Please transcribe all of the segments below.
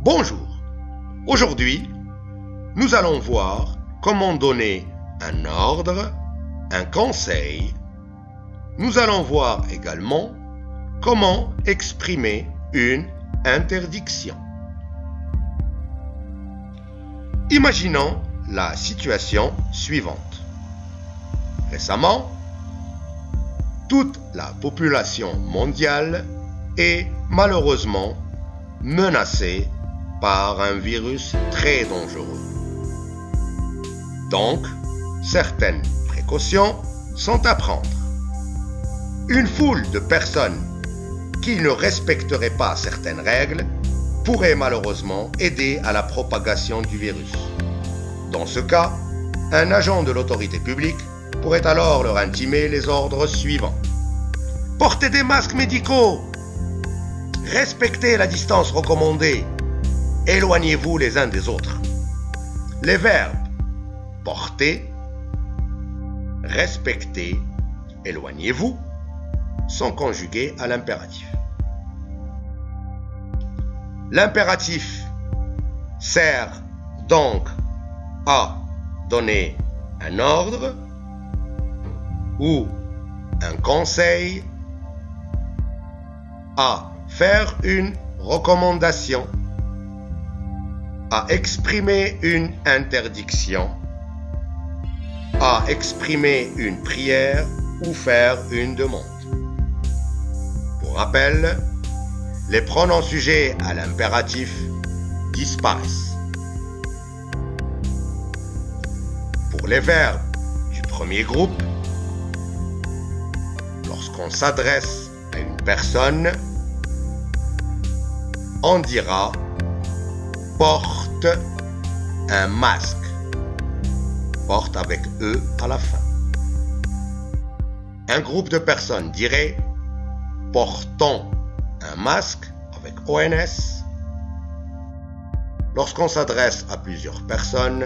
Bonjour. Aujourd'hui, nous allons voir comment donner un ordre, un conseil. Nous allons voir également comment exprimer une interdiction. Imaginons la situation suivante. Récemment, toute la population mondiale est malheureusement menacée par un virus très dangereux. Donc, certaines précautions sont à prendre. Une foule de personnes qui ne respecteraient pas certaines règles pourrait malheureusement aider à la propagation du virus. Dans ce cas, un agent de l'autorité publique pourrait alors leur intimer les ordres suivants. Portez des masques médicaux. Respectez la distance recommandée. Éloignez-vous les uns des autres. Les verbes porter, respecter, éloignez-vous sont conjugués à l'impératif. L'impératif sert donc à donner un ordre ou un conseil, à faire une recommandation, à exprimer une interdiction, à exprimer une prière ou faire une demande. Pour rappel, les pronoms sujets à l'impératif disparaissent. Pour les verbes du premier groupe, lorsqu'on s'adresse à une personne, on dira « porte un masque ». Porte avec E à la fin. Un groupe de personnes dirait « portons un masque » avec ONS. Lorsqu'on s'adresse à plusieurs personnes,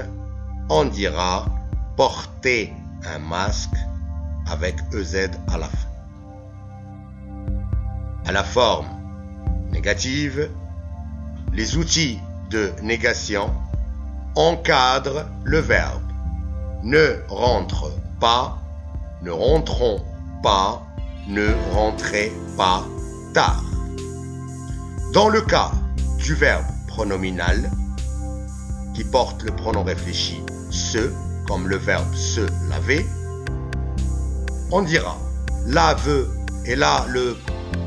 on dira « porter un masque » avec EZ à la fin. À la forme négative, les outils de négation encadrent le verbe. Ne rentre pas, ne rentrons pas, ne rentrez pas tard. Dans le cas du verbe pronominal, qui porte le pronom réfléchi se, comme le verbe se laver, on dira lave, et là le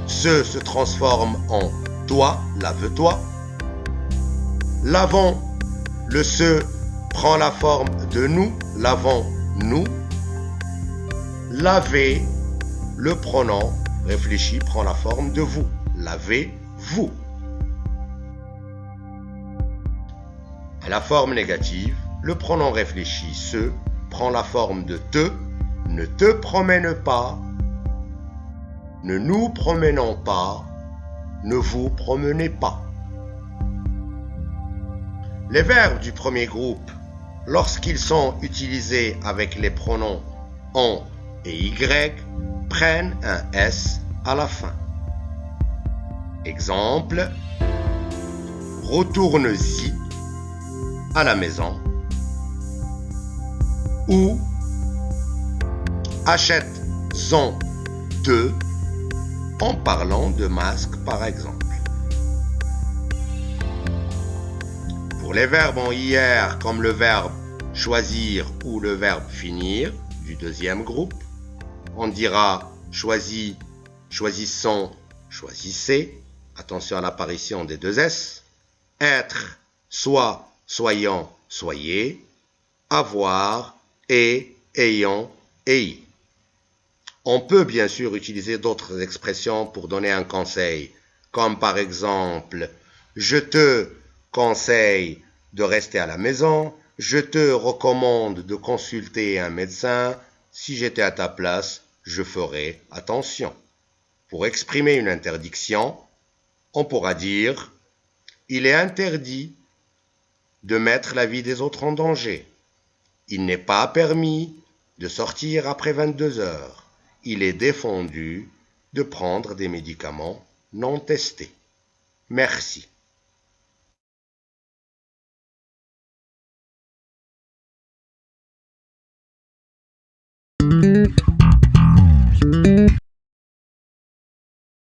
se transforme en toi, lave-toi. Lavons, le se prend la forme de nous, lavons-nous. Laver, le pronom réfléchi prend la forme de vous, lavez-vous. À la forme négative, le pronom réfléchi se prend la forme de te, ne te promène pas, ne nous promenons pas, ne vous promenez pas. Les verbes du premier groupe, lorsqu'ils sont utilisés avec les pronoms on et y, prennent un s à la fin. Exemple, retourne-y à la maison, ou achète-en deux, en parlant de masque par exemple. Pour les verbes en IR comme le verbe choisir ou le verbe finir du deuxième groupe, on dira choisi, choisissons, choisissez, attention à l'apparition des deux S, être, soit, soyons, soyez, avoir, et, ayons, ayez. On peut bien sûr utiliser d'autres expressions pour donner un conseil, comme par exemple « Je te conseille de rester à la maison, je te recommande de consulter un médecin, si j'étais à ta place, je ferais attention. » Pour exprimer une interdiction, on pourra dire « Il est interdit de mettre la vie des autres en danger. Il n'est pas permis de sortir après 22 heures. Il est défendu de prendre des médicaments non testés. » Merci.